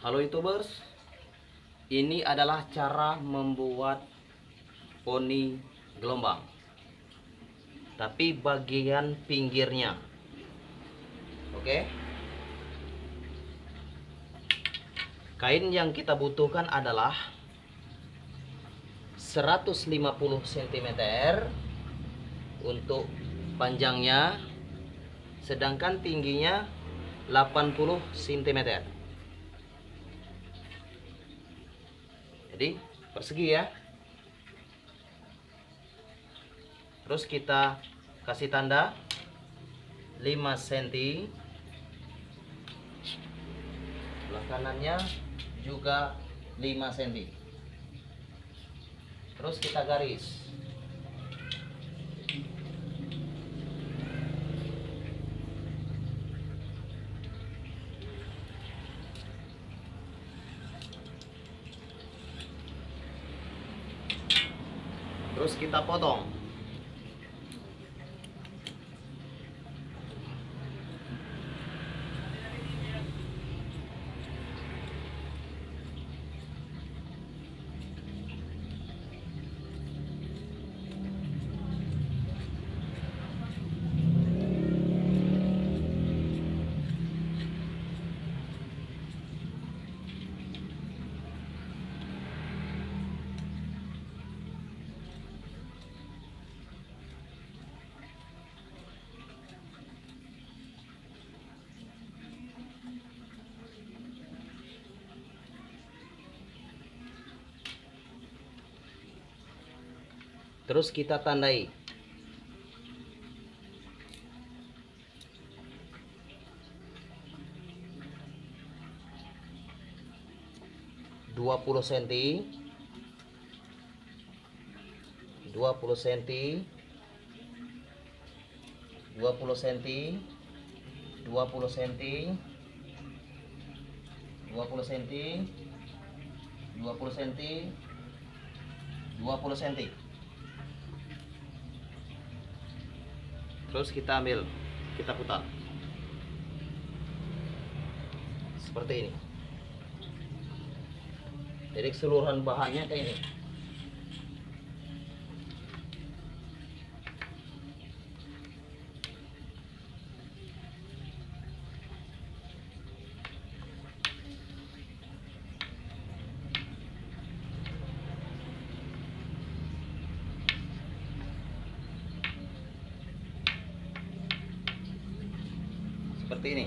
Halo YouTubers, ini adalah cara membuat poni gelombang, tapi bagian pinggirnya. Oke. Kain yang kita butuhkan adalah 150 cm untuk panjangnya, sedangkan tingginya 80 cm. Jadi persegi ya. Terus kita kasih tanda 5 cm. Sebelah kanannya juga 5 cm. Terus kita garis. Terus kita potong. Terus kita tandai. Dua puluh cm, 20 cm, 20 cm, 20 cm, 20 cm, 20 cm, 20 cm. Terus kita ambil, kita putar seperti ini. Jadi keseluruhan bahannya kayak ini. Seperti ini.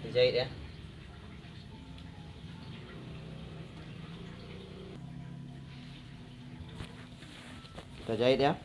Dijahit ya. Kita jahit ya.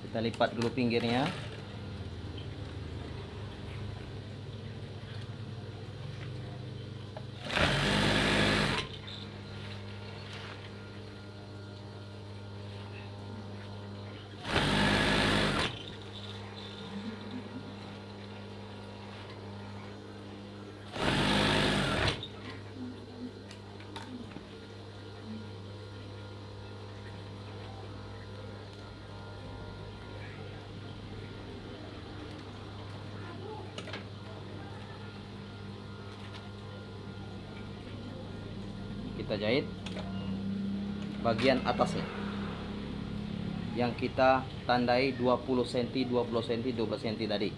Kita lipat dulu pinggirnya. Kita jahit bagian atasnya yang kita tandai 20 cm, 20 cm, 12 cm tadi.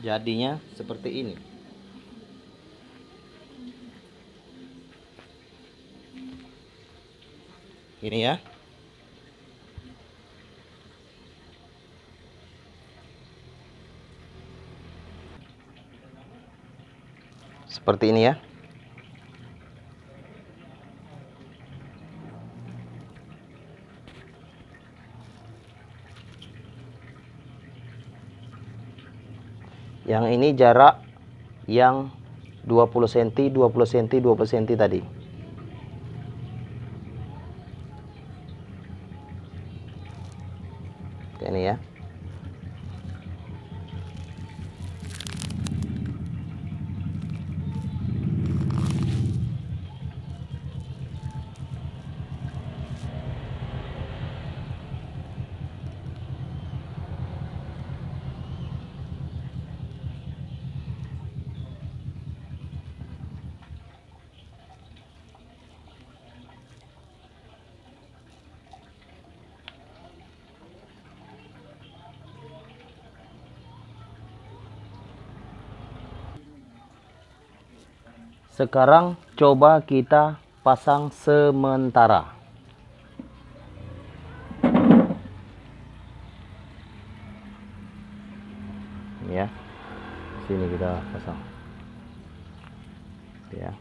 jadinya seperti ini. Ini ya. Seperti ini ya. Yang ini jarak yang 20 cm, 20 cm, 20 cm tadi. Ini ya. Sekarang coba kita pasang sementara. Ya, sini kita pasang. Ya,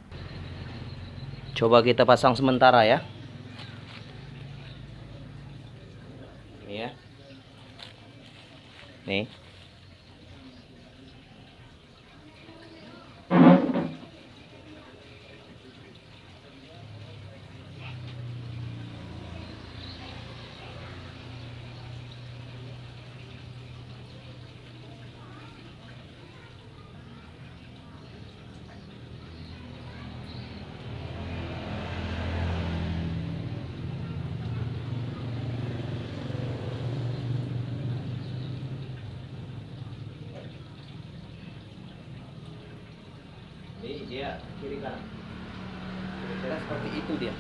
coba kita pasang sementara ya. Ini ya. Nih. Jadi dia kiri kanan. Kira-kira seperti itu dia.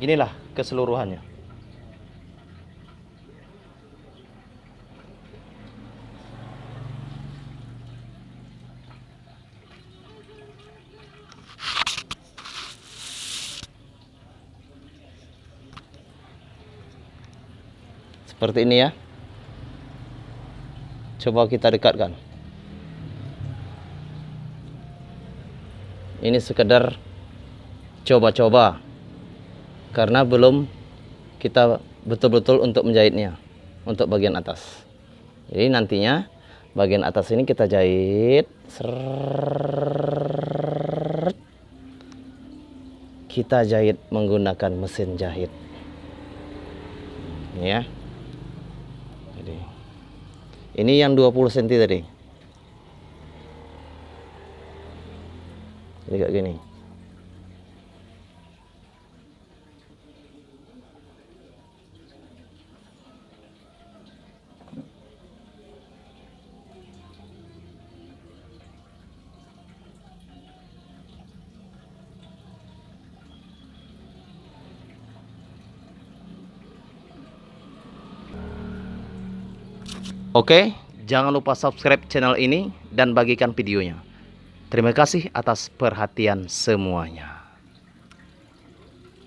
Inilah keseluruhannya. Seperti ini ya. Coba kita dekatkan. Ini sekedar coba-coba, karena belum kita betul-betul untuk menjahitnya untuk bagian atas. Jadi nantinya bagian atas ini kita jahit. Kita jahit menggunakan mesin jahit. Ini ya. Jadi, ini yang 20 cm tadi. Jadi kayak gini. Oke, jangan lupa subscribe channel ini dan bagikan videonya. Terima kasih atas perhatian semuanya.